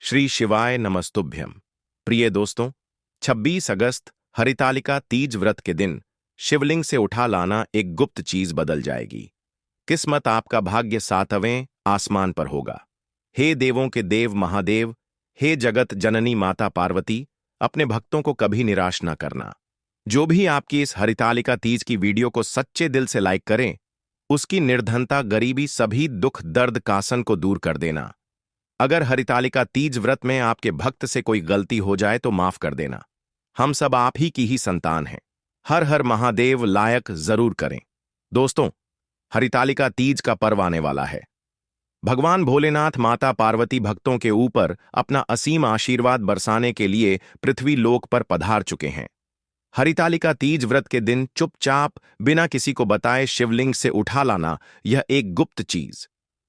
श्री शिवाय नमस्तुभ्यम। प्रिय दोस्तों, 26 अगस्त हरितालिका तीज व्रत के दिन शिवलिंग से उठा लाना एक गुप्त चीज बदल जाएगी। किस्मत आपका भाग्य सातवें आसमान पर होगा। हे देवों के देव महादेव, हे जगत जननी माता पार्वती, अपने भक्तों को कभी निराश न करना। जो भी आपकी इस हरितालिका तीज की वीडियो को सच्चे दिल से लाइक करें, उसकी निर्धनता, गरीबी, सभी दुख दर्द कासन को दूर कर देना। अगर हरितालिका तीज व्रत में आपके भक्त से कोई गलती हो जाए तो माफ कर देना। हम सब आप ही की ही संतान हैं। हर हर महादेव लायक जरूर करें। दोस्तों, हरितालिका तीज का पर्व आने वाला है। भगवान भोलेनाथ माता पार्वती भक्तों के ऊपर अपना असीम आशीर्वाद बरसाने के लिए पृथ्वी लोक पर पधार चुके हैं। हरितालिका तीज व्रत के दिन चुपचाप बिना किसी को बताए शिवलिंग से उठा लाना, यह एक गुप्त चीज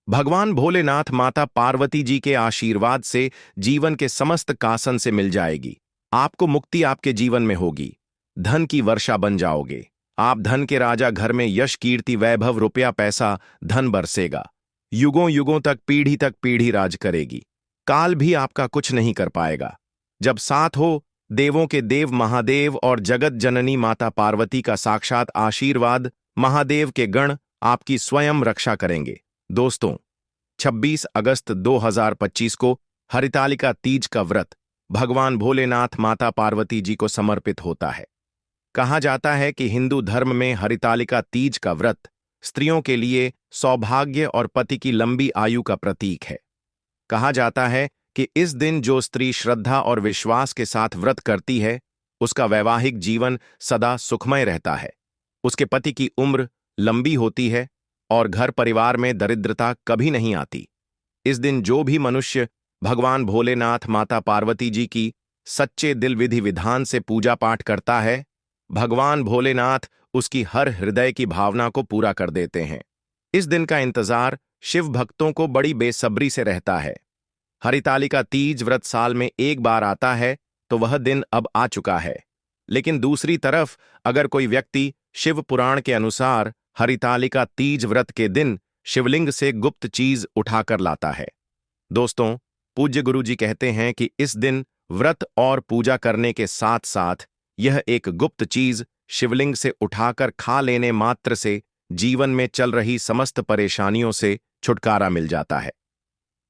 भगवान भोलेनाथ माता पार्वती जी के आशीर्वाद से जीवन के समस्त कासन से मिल जाएगी। आपको मुक्ति आपके जीवन में होगी। धन की वर्षा बन जाओगे। आप धन के राजा, घर में यश, कीर्ति, वैभव, रुपया, पैसा, धन बरसेगा। युगों युगों तक पीढ़ी राज करेगी। काल भी आपका कुछ नहीं कर पाएगा। जब साथ हो देवों के देव महादेव और जगत जननी माता पार्वती का साक्षात आशीर्वाद, महादेव के गण आपकी स्वयं रक्षा करेंगे। दोस्तों, 26 अगस्त 2025 को हरितालिका तीज का व्रत भगवान भोलेनाथ माता पार्वती जी को समर्पित होता है। कहा जाता है कि हिंदू धर्म में हरितालिका तीज का व्रत स्त्रियों के लिए सौभाग्य और पति की लंबी आयु का प्रतीक है। कहा जाता है कि इस दिन जो स्त्री श्रद्धा और विश्वास के साथ व्रत करती है, उसका वैवाहिक जीवन सदा सुखमय रहता है। उसके पति की उम्र लंबी होती है और घर परिवार में दरिद्रता कभी नहीं आती। इस दिन जो भी मनुष्य भगवान भोलेनाथ माता पार्वती जी की सच्चे दिल विधि विधान से पूजा पाठ करता है, भगवान भोलेनाथ उसकी हर हृदय की भावना को पूरा कर देते हैं। इस दिन का इंतजार शिव भक्तों को बड़ी बेसब्री से रहता है। हरितालिका तीज व्रत साल में एक बार आता है, तो वह दिन अब आ चुका है। लेकिन दूसरी तरफ अगर कोई व्यक्ति शिव पुराण के अनुसार हरितालिका तीज व्रत के दिन शिवलिंग से गुप्त चीज उठाकर लाता है। दोस्तों, पूज्य गुरु जी कहते हैं कि इस दिन व्रत और पूजा करने के साथ साथ यह एक गुप्त चीज शिवलिंग से उठाकर खा लेने मात्र से जीवन में चल रही समस्त परेशानियों से छुटकारा मिल जाता है।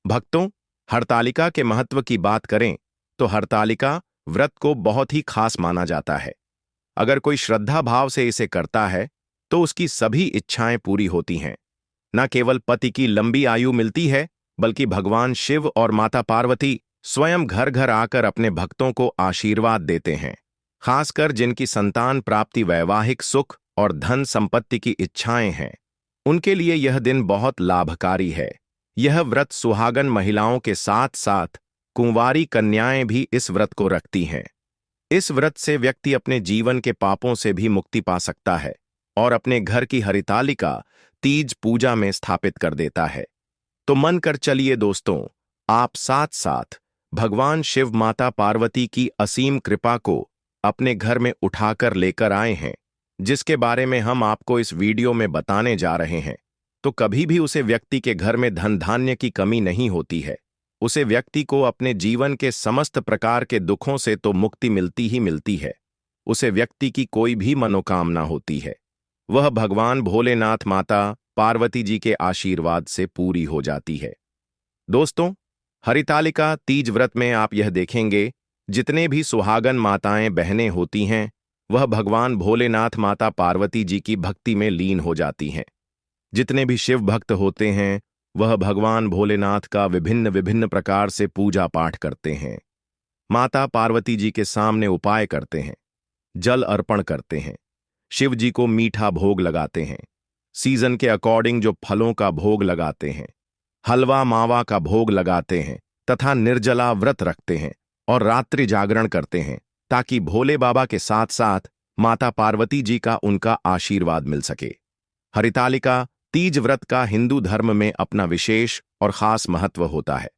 भक्तों, हरतालिका के महत्व की बात करें तो हरतालिका व्रत को बहुत ही खास माना जाता है। अगर कोई श्रद्धा भाव से इसे करता है तो उसकी सभी इच्छाएं पूरी होती हैं। न केवल पति की लंबी आयु मिलती है, बल्कि भगवान शिव और माता पार्वती स्वयं घर घर आकर अपने भक्तों को आशीर्वाद देते हैं। खासकर जिनकी संतान प्राप्ति, वैवाहिक सुख और धन संपत्ति की इच्छाएं हैं, उनके लिए यह दिन बहुत लाभकारी है। यह व्रत सुहागन महिलाओं के साथ साथ कुंवारी कन्याएं भी इस व्रत को रखती हैं। इस व्रत से व्यक्ति अपने जीवन के पापों से भी मुक्ति पा सकता है और अपने घर की हरितालिका तीज पूजा में स्थापित कर देता है। तो मन कर चलिए दोस्तों, आप साथ साथ भगवान शिव माता पार्वती की असीम कृपा को अपने घर में उठाकर लेकर आए हैं, जिसके बारे में हम आपको इस वीडियो में बताने जा रहे हैं। तो कभी भी उसे व्यक्ति के घर में धन धान्य की कमी नहीं होती है। उसे व्यक्ति को अपने जीवन के समस्त प्रकार के दुखों से तो मुक्ति मिलती ही मिलती है। उसे व्यक्ति की कोई भी मनोकामना होती है, वह भगवान भोलेनाथ माता पार्वती जी के आशीर्वाद से पूरी हो जाती है। दोस्तों, हरितालिका तीज व्रत में आप यह देखेंगे, जितने भी सुहागन माताएं बहनें होती हैं, वह भगवान भोलेनाथ माता पार्वती जी की भक्ति में लीन हो जाती हैं। जितने भी शिव भक्त होते हैं, वह भगवान भोलेनाथ का विभिन्न विभिन्न प्रकार से पूजा पाठ करते हैं। माता पार्वती जी के सामने उपाय करते हैं, जल अर्पण करते हैं, शिव जी को मीठा भोग लगाते हैं, सीजन के अकॉर्डिंग जो फलों का भोग लगाते हैं, हलवा मावा का भोग लगाते हैं तथा निर्जला व्रत रखते हैं और रात्रि जागरण करते हैं, ताकि भोले बाबा के साथ साथ माता पार्वती जी का उनका आशीर्वाद मिल सके। हरितालिका तीज व्रत का हिंदू धर्म में अपना विशेष और खास महत्व होता है।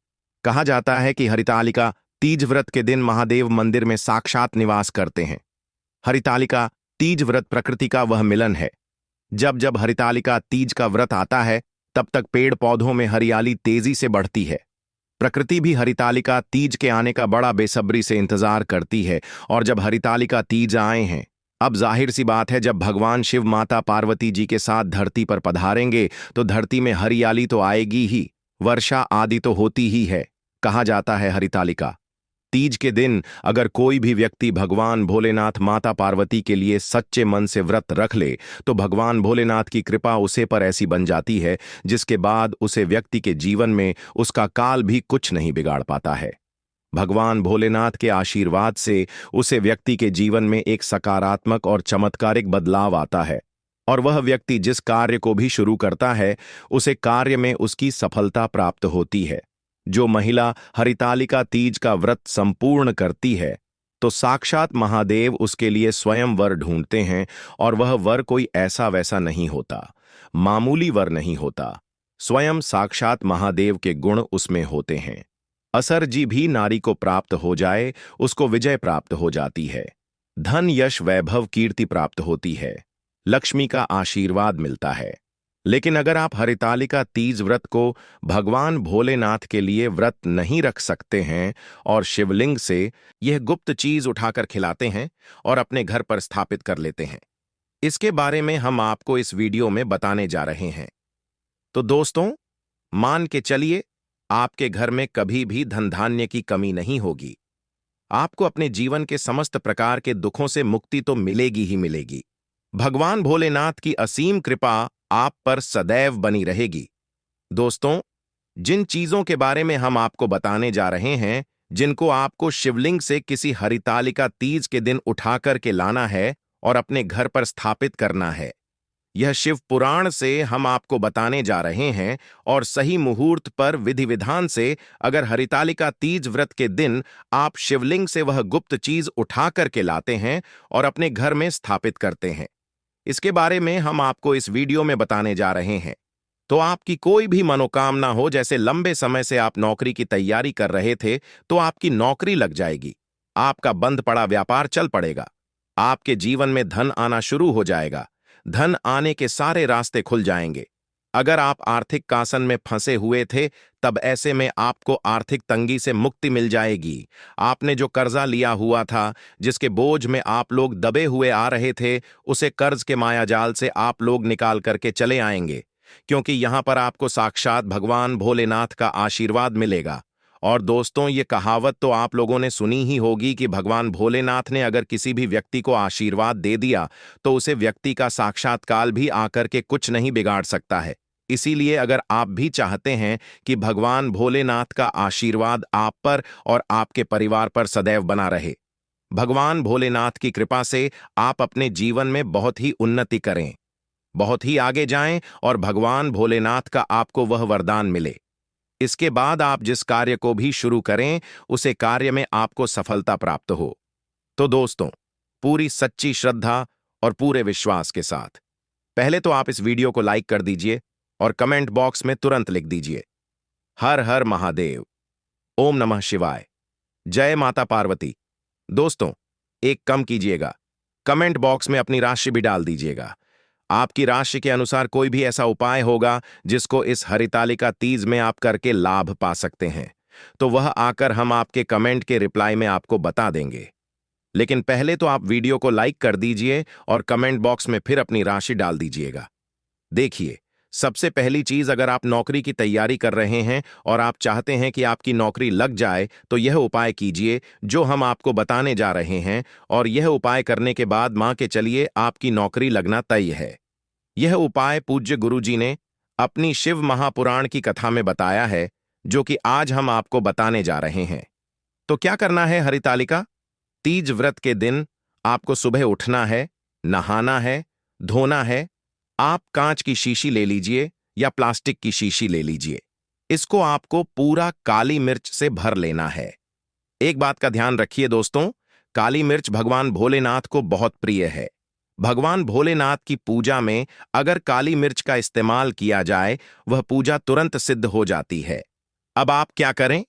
कहा जाता है कि हरितालिका तीज व्रत के दिन महादेव मंदिर में साक्षात निवास करते हैं। हरितालिका तीज व्रत प्रकृति का वह मिलन है। जब जब हरितालिका तीज का व्रत आता है, तब तक पेड़ पौधों में हरियाली तेजी से बढ़ती है। प्रकृति भी हरितालिका तीज के आने का बड़ा बेसब्री से इंतजार करती है। और जब हरितालिका तीज आए हैं, अब जाहिर सी बात है, जब भगवान शिव माता पार्वती जी के साथ धरती पर पधारेंगे तो धरती में हरियाली तो आएगी ही, वर्षा आदि तो होती ही है। कहा जाता है हरितालिका तीज के दिन अगर कोई भी व्यक्ति भगवान भोलेनाथ माता पार्वती के लिए सच्चे मन से व्रत रख ले तो भगवान भोलेनाथ की कृपा उसे पर ऐसी बन जाती है जिसके बाद उसे व्यक्ति के जीवन में उसका काल भी कुछ नहीं बिगाड़ पाता है। भगवान भोलेनाथ के आशीर्वाद से उसे व्यक्ति के जीवन में एक सकारात्मक और चमत्कारिक बदलाव आता है और वह व्यक्ति जिस कार्य को भी शुरू करता है उसे कार्य में उसकी सफलता प्राप्त होती है। जो महिला हरितालिका तीज का व्रत संपूर्ण करती है तो साक्षात महादेव उसके लिए स्वयं वर ढूंढते हैं और वह वर कोई ऐसा वैसा नहीं होता, मामूली वर नहीं होता, स्वयं साक्षात महादेव के गुण उसमें होते हैं। असर जी भी नारी को प्राप्त हो जाए उसको विजय प्राप्त हो जाती है, धन यश वैभव कीर्ति प्राप्त होती है, लक्ष्मी का आशीर्वाद मिलता है। लेकिन अगर आप हरितालिका तीज व्रत को भगवान भोलेनाथ के लिए व्रत नहीं रख सकते हैं और शिवलिंग से यह गुप्त चीज उठाकर खिलाते हैं और अपने घर पर स्थापित कर लेते हैं, इसके बारे में हम आपको इस वीडियो में बताने जा रहे हैं। तो दोस्तों, मान के चलिए आपके घर में कभी भी धन धान्य की कमी नहीं होगी, आपको अपने जीवन के समस्त प्रकार के दुखों से मुक्ति तो मिलेगी ही मिलेगी। भगवान भोलेनाथ की असीम कृपा आप पर सदैव बनी रहेगी। दोस्तों, जिन चीजों के बारे में हम आपको बताने जा रहे हैं, जिनको आपको शिवलिंग से किसी हरितालिका तीज के दिन उठाकर के लाना है और अपने घर पर स्थापित करना है, यह शिव पुराण से हम आपको बताने जा रहे हैं। और सही मुहूर्त पर विधि विधान से अगर हरितालिका तीज व्रत के दिन आप शिवलिंग से वह गुप्त चीज उठा करके लाते हैं और अपने घर में स्थापित करते हैं, इसके बारे में हम आपको इस वीडियो में बताने जा रहे हैं। तो आपकी कोई भी मनोकामना हो, जैसे लंबे समय से आप नौकरी की तैयारी कर रहे थे तो आपकी नौकरी लग जाएगी, आपका बंद पड़ा व्यापार चल पड़ेगा, आपके जीवन में धन आना शुरू हो जाएगा, धन आने के सारे रास्ते खुल जाएंगे। अगर आप आर्थिक कासन में फंसे हुए थे तब ऐसे में आपको आर्थिक तंगी से मुक्ति मिल जाएगी। आपने जो कर्जा लिया हुआ था, जिसके बोझ में आप लोग दबे हुए आ रहे थे, उसे कर्ज के मायाजाल से आप लोग निकाल करके चले आएंगे, क्योंकि यहां पर आपको साक्षात भगवान भोलेनाथ का आशीर्वाद मिलेगा। और दोस्तों, ये कहावत तो आप लोगों ने सुनी ही होगी कि भगवान भोलेनाथ ने अगर किसी भी व्यक्ति को आशीर्वाद दे दिया तो उसे व्यक्ति का साक्षात्कार भी आकर के कुछ नहीं बिगाड़ सकता है। इसीलिए अगर आप भी चाहते हैं कि भगवान भोलेनाथ का आशीर्वाद आप पर और आपके परिवार पर सदैव बना रहे, भगवान भोलेनाथ की कृपा से आप अपने जीवन में बहुत ही उन्नति करें, बहुत ही आगे जाएं और भगवान भोलेनाथ का आपको वह वरदान मिले, इसके बाद आप जिस कार्य को भी शुरू करें उसे कार्य में आपको सफलता प्राप्त हो। तो दोस्तों, पूरी सच्ची श्रद्धा और पूरे विश्वास के साथ पहले तो आप इस वीडियो को लाइक कर दीजिए और कमेंट बॉक्स में तुरंत लिख दीजिए, हर हर महादेव, ओम नमः शिवाय, जय माता पार्वती। दोस्तों, एक कम कीजिएगा, कमेंट बॉक्स में अपनी राशि भी डाल दीजिएगा। आपकी राशि के अनुसार कोई भी ऐसा उपाय होगा जिसको इस हरितालिका तीज में आप करके लाभ पा सकते हैं, तो वह आकर हम आपके कमेंट के रिप्लाई में आपको बता देंगे। लेकिन पहले तो आप वीडियो को लाइक कर दीजिए और कमेंट बॉक्स में फिर अपनी राशि डाल दीजिएगा। देखिए, सबसे पहली चीज, अगर आप नौकरी की तैयारी कर रहे हैं और आप चाहते हैं कि आपकी नौकरी लग जाए तो यह उपाय कीजिए जो हम आपको बताने जा रहे हैं, और यह उपाय करने के बाद मान के चलिए आपकी नौकरी लगना तय है। यह उपाय पूज्य गुरुजी ने अपनी शिव महापुराण की कथा में बताया है, जो कि आज हम आपको बताने जा रहे हैं। तो क्या करना है? हरितालिका तीज व्रत के दिन आपको सुबह उठना है, नहाना है, धोना है। आप कांच की शीशी ले लीजिए या प्लास्टिक की शीशी ले लीजिए, इसको आपको पूरा काली मिर्च से भर लेना है। एक बात का ध्यान रखिए दोस्तों, काली मिर्च भगवान भोलेनाथ को बहुत प्रिय है। भगवान भोलेनाथ की पूजा में अगर काली मिर्च का इस्तेमाल किया जाए, वह पूजा तुरंत सिद्ध हो जाती है। अब आप क्या करें?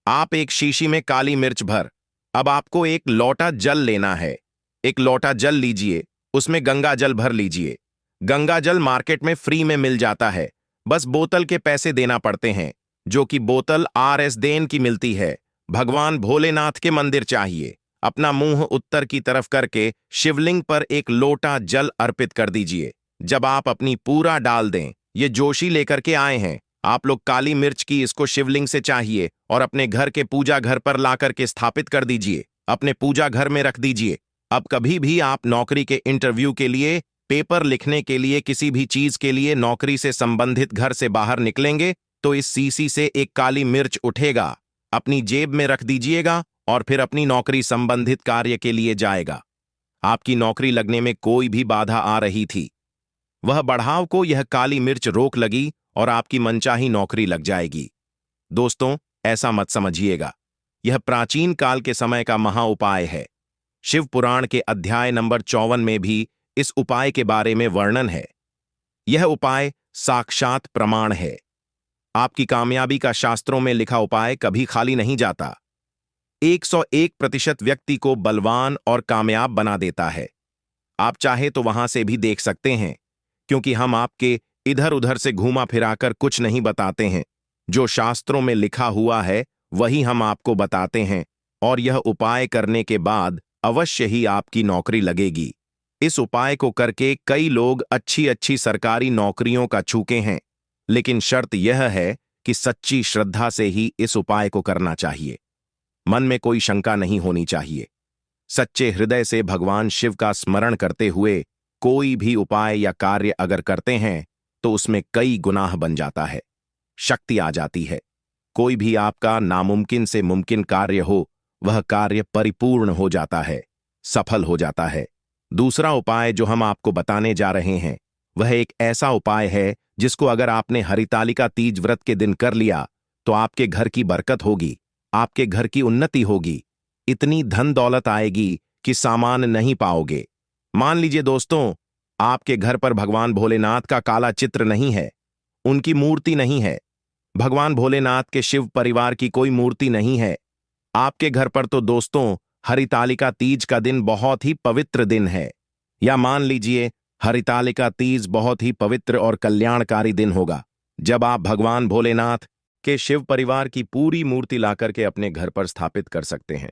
आप एक शीशी में काली मिर्च भर, अब आपको एक लोटा जल लेना है। एक लोटा जल लीजिए, उसमें गंगा जल भर लीजिए। गंगा जल मार्केट में फ्री में मिल जाता है, बस बोतल के पैसे देना पड़ते हैं। जो कि बोतल RS देन की मिलती है। भगवान भोलेनाथ के मंदिर चाहिए। अपना मुंह उत्तर की तरफ करके शिवलिंग पर एक लोटा जल अर्पित कर दीजिए। जब आप अपनी पूरा डाल दें, ये जोशी लेकर के आए हैं। आप लोग काली मिर्च की इसको शिवलिंग से चाहिए और अपने घर के पूजा घर पर ला करके स्थापित कर दीजिए। अपने पूजा घर में रख दीजिए। अब कभी भी आप नौकरी के इंटरव्यू के लिए, पेपर लिखने के लिए, किसी भी चीज के लिए नौकरी से संबंधित घर से बाहर निकलेंगे तो इस सीसी से एक काली मिर्च उठेगा। अपनी जेब में रख दीजिएगा और फिर अपनी नौकरी संबंधित कार्य के लिए जाएगा। आपकी नौकरी लगने में कोई भी बाधा आ रही थी, वह बढ़ाव को यह काली मिर्च रोक लगी और आपकी मनचाही नौकरी लग जाएगी। दोस्तों, ऐसा मत समझिएगा। यह प्राचीन काल के समय का महा उपाय है। शिव पुराण के अध्याय नंबर 54 में भी इस उपाय के बारे में वर्णन है। यह उपाय साक्षात प्रमाण है। आपकी कामयाबी का शास्त्रों में लिखा उपाय कभी खाली नहीं जाता। 101% व्यक्ति को बलवान और कामयाब बना देता है। आप चाहे तो वहां से भी देख सकते हैं, क्योंकि हम आपके इधर उधर से घूमा फिराकर कुछ नहीं बताते हैं। जो शास्त्रों में लिखा हुआ है वही हम आपको बताते हैं, और यह उपाय करने के बाद अवश्य ही आपकी नौकरी लगेगी। इस उपाय को करके कई लोग अच्छी अच्छी सरकारी नौकरियों का चूके हैं, लेकिन शर्त यह है कि सच्ची श्रद्धा से ही इस उपाय को करना चाहिए। मन में कोई शंका नहीं होनी चाहिए। सच्चे हृदय से भगवान शिव का स्मरण करते हुए कोई भी उपाय या कार्य अगर करते हैं तो उसमें कई गुनाह बन जाता है, शक्ति आ जाती है। कोई भी आपका नामुमकिन से मुमकिन कार्य हो, वह कार्य परिपूर्ण हो जाता है, सफल हो जाता है। दूसरा उपाय जो हम आपको बताने जा रहे हैं वह एक ऐसा उपाय है जिसको अगर आपने हरितालिका तीज व्रत के दिन कर लिया तो आपके घर की बरकत होगी, आपके घर की उन्नति होगी, इतनी धन दौलत आएगी कि सामान नहीं पाओगे। मान लीजिए दोस्तों, आपके घर पर भगवान भोलेनाथ का काला चित्र नहीं है, उनकी मूर्ति नहीं है, भगवान भोलेनाथ के शिव परिवार की कोई मूर्ति नहीं है। आपके घर पर तो दोस्तों हरितालिका तीज का दिन बहुत ही पवित्र दिन है, या मान लीजिए हरितालिका तीज बहुत ही पवित्र और कल्याणकारी दिन होगा जब आप भगवान भोलेनाथ के शिव परिवार की पूरी मूर्ति लाकर के अपने घर पर स्थापित कर सकते हैं।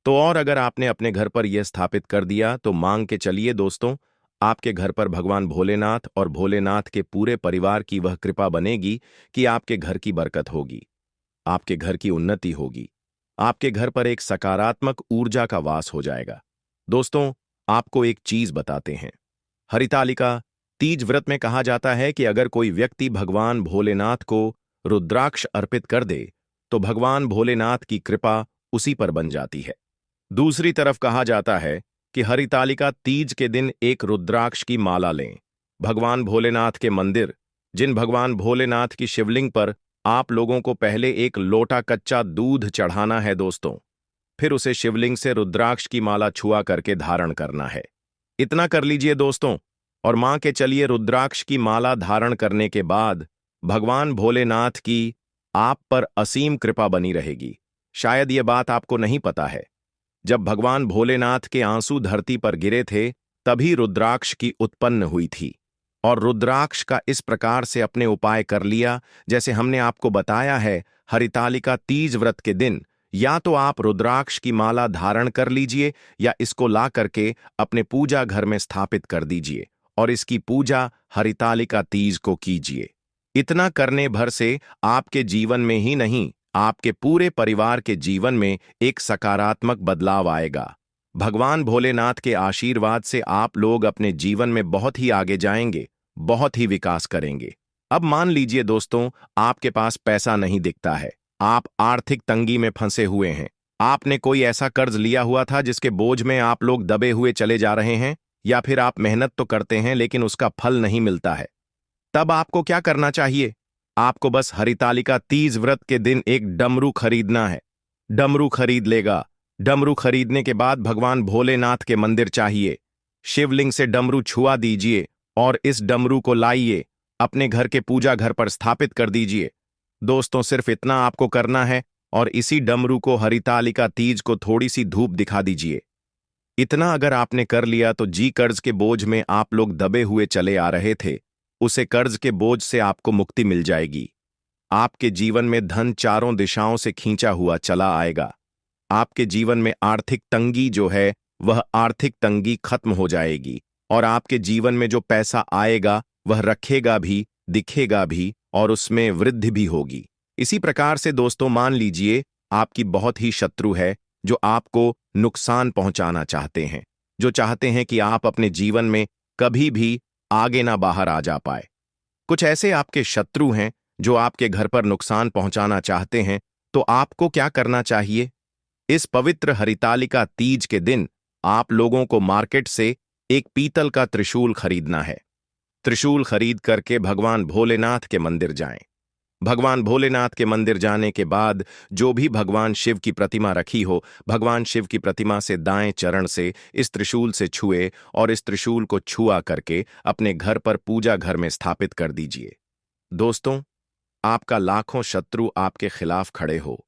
तो और अगर आपने अपने घर पर यह स्थापित कर दिया तो मांग के चलिए दोस्तों, आपके घर पर भगवान भोलेनाथ और भोलेनाथ के पूरे परिवार की वह कृपा बनेगी कि आपके घर की बरकत होगी, आपके घर की उन्नति होगी, आपके घर पर एक सकारात्मक ऊर्जा का वास हो जाएगा। दोस्तों, आपको एक चीज बताते हैं। हरितालिका तीज व्रत में कहा जाता है कि अगर कोई व्यक्ति भगवान भोलेनाथ को रुद्राक्ष अर्पित कर दे तो भगवान भोलेनाथ की कृपा उसी पर बन जाती है। दूसरी तरफ कहा जाता है कि हरितालिका तीज के दिन एक रुद्राक्ष की माला लें। भगवान भोलेनाथ के मंदिर, जिन भगवान भोलेनाथ की शिवलिंग पर आप लोगों को पहले एक लोटा कच्चा दूध चढ़ाना है दोस्तों, फिर उसे शिवलिंग से रुद्राक्ष की माला छुआ करके धारण करना है। इतना कर लीजिए दोस्तों, और मां के चलिए रुद्राक्ष की माला धारण करने के बाद भगवान भोलेनाथ की आप पर असीम कृपा बनी रहेगी। शायद यह बात आपको नहीं पता है, जब भगवान भोलेनाथ के आंसू धरती पर गिरे थे तभी रुद्राक्ष की उत्पन्न हुई थी, और रुद्राक्ष का इस प्रकार से अपने उपाय कर लिया जैसे हमने आपको बताया है। हरितालिका तीज व्रत के दिन या तो आप रुद्राक्ष की माला धारण कर लीजिए या इसको ला करके अपने पूजा घर में स्थापित कर दीजिए और इसकी पूजा हरितालिका तीज को कीजिए। इतना करने भर से आपके जीवन में ही नहीं, आपके पूरे परिवार के जीवन में एक सकारात्मक बदलाव आएगा। भगवान भोलेनाथ के आशीर्वाद से आप लोग अपने जीवन में बहुत ही आगे जाएंगे, बहुत ही विकास करेंगे। अब मान लीजिए दोस्तों, आपके पास पैसा नहीं दिखता है, आप आर्थिक तंगी में फंसे हुए हैं, आपने कोई ऐसा कर्ज लिया हुआ था जिसके बोझ में आप लोग दबे हुए चले जा रहे हैं, या फिर आप मेहनत तो करते हैं लेकिन उसका फल नहीं मिलता है। तब आपको क्या करना चाहिए? आपको बस हरितालिका तीज व्रत के दिन एक डमरू खरीदना है। डमरू खरीद लेगा। डमरू खरीदने के बाद भगवान भोलेनाथ के मंदिर चाहिए, शिवलिंग से डमरू छुआ दीजिए और इस डमरू को लाइए, अपने घर के पूजा घर पर स्थापित कर दीजिए। दोस्तों, सिर्फ इतना आपको करना है और इसी डमरू को हरितालिका तीज को थोड़ी सी धूप दिखा दीजिए। इतना अगर आपने कर लिया तो जी कर्ज के बोझ में आप लोग दबे हुए चले आ रहे थे, उसे कर्ज के बोझ से आपको मुक्ति मिल जाएगी। आपके जीवन में धन चारों दिशाओं से खींचा हुआ चला आएगा। आपके जीवन में आर्थिक तंगी जो है वह आर्थिक तंगी खत्म हो जाएगी और आपके जीवन में जो पैसा आएगा वह रखेगा भी, दिखेगा भी और उसमें वृद्धि भी होगी। इसी प्रकार से दोस्तों मान लीजिए आपकी बहुत ही शत्रु है जो आपको नुकसान पहुंचाना चाहते हैं, जो चाहते हैं कि आप अपने जीवन में कभी भी आगे ना बाहर आ जा पाए। कुछ ऐसे आपके शत्रु हैं जो आपके घर पर नुकसान पहुंचाना चाहते हैं, तो आपको क्या करना चाहिए? इस पवित्र हरितालिका तीज के दिन आप लोगों को मार्केट से एक पीतल का त्रिशूल खरीदना है। त्रिशूल खरीद करके भगवान भोलेनाथ के मंदिर जाएं। भगवान भोलेनाथ के मंदिर जाने के बाद जो भी भगवान शिव की प्रतिमा रखी हो, भगवान शिव की प्रतिमा से दाएं चरण से इस त्रिशूल से छुए और इस त्रिशूल को छुआ करके अपने घर पर पूजा घर में स्थापित कर दीजिए। दोस्तों, आपका लाखों शत्रु आपके खिलाफ खड़े हो,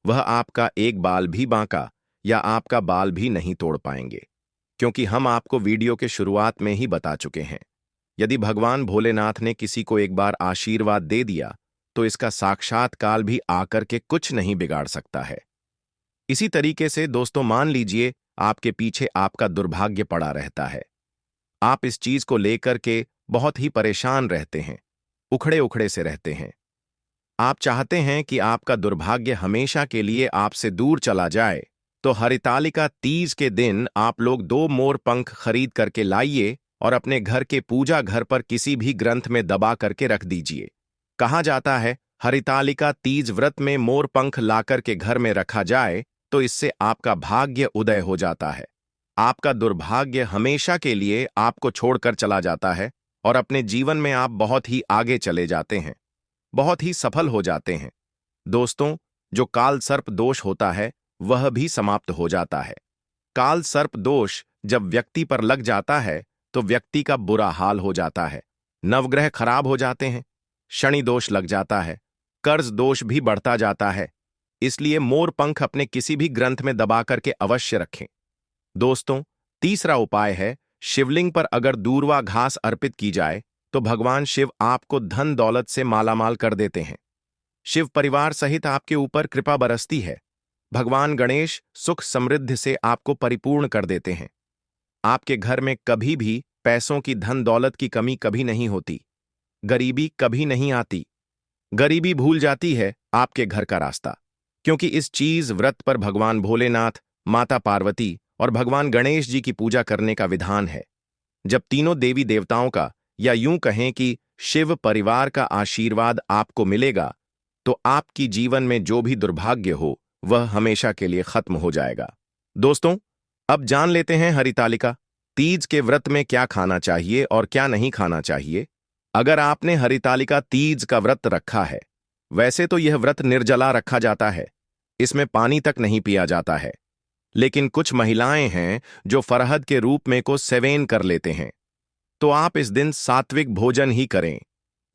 वह आपका एक बाल भी बांका या आपका बाल भी नहीं तोड़ पाएंगे, क्योंकि हम आपको वीडियो के शुरुआत में ही बता चुके हैं। यदि भगवान भोलेनाथ ने किसी को एक बार आशीर्वाद दे दिया तो इसका साक्षात काल भी आकर के कुछ नहीं बिगाड़ सकता है। इसी तरीके से दोस्तों मान लीजिए आपके पीछे आपका दुर्भाग्य पड़ा रहता है। आप इस चीज को लेकर के बहुत ही परेशान रहते हैं, उखड़े उखड़े से रहते हैं। आप चाहते हैं कि आपका दुर्भाग्य हमेशा के लिए आपसे दूर चला जाए, तो हरितालिका तीज के दिन आप लोग 2 मोर पंख खरीद करके लाइए और अपने घर के पूजा घर पर किसी भी ग्रंथ में दबा करके रख दीजिए। कहा जाता है हरितालिका तीज व्रत में मोर पंख लाकर के घर में रखा जाए तो इससे आपका भाग्य उदय हो जाता है। आपका दुर्भाग्य हमेशा के लिए आपको छोड़कर चला जाता है और अपने जीवन में आप बहुत ही आगे चले जाते हैं, बहुत ही सफल हो जाते हैं। दोस्तों, जो काल सर्प दोष होता है वह भी समाप्त हो जाता है। काल सर्प दोष जब व्यक्ति पर लग जाता है तो व्यक्ति का बुरा हाल हो जाता है, नवग्रह खराब हो जाते हैं, शनि दोष लग जाता है, कर्ज दोष भी बढ़ता जाता है। इसलिए मोर पंख अपने किसी भी ग्रंथ में दबा करके अवश्य रखें। दोस्तों, तीसरा उपाय है शिवलिंग पर अगर दूर्वा घास अर्पित की जाए तो भगवान शिव आपको धन दौलत से मालामाल कर देते हैं। शिव परिवार सहित आपके ऊपर कृपा बरसती है। भगवान गणेश सुख समृद्धि से आपको परिपूर्ण कर देते हैं। आपके घर में कभी भी पैसों की धन दौलत की कमी कभी नहीं होती, गरीबी कभी नहीं आती। गरीबी भूल जाती है आपके घर का रास्ता, क्योंकि इस चीज व्रत पर भगवान भोलेनाथ, माता पार्वती और भगवान गणेश जी की पूजा करने का विधान है। जब तीनों देवी देवताओं का या यूं कहें कि शिव परिवार का आशीर्वाद आपको मिलेगा तो आपकी जीवन में जो भी दुर्भाग्य हो वह हमेशा के लिए खत्म हो जाएगा। दोस्तों, अब जान लेते हैं हरितालिका तीज के व्रत में क्या खाना चाहिए और क्या नहीं खाना चाहिए। अगर आपने हरितालिका तीज का व्रत रखा है, वैसे तो यह व्रत निर्जला रखा जाता है, इसमें पानी तक नहीं पिया जाता है, लेकिन कुछ महिलाएं हैं जो फरहद के रूप में को सेवेन कर लेते हैं, तो आप इस दिन सात्विक भोजन ही करें।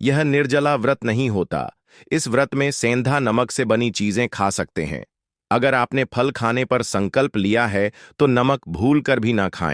यह निर्जला व्रत नहीं होता। इस व्रत में सेंधा नमक से बनी चीजें खा सकते हैं। अगर आपने फल खाने पर संकल्प लिया है तो नमक भूल कर भी ना खाएं।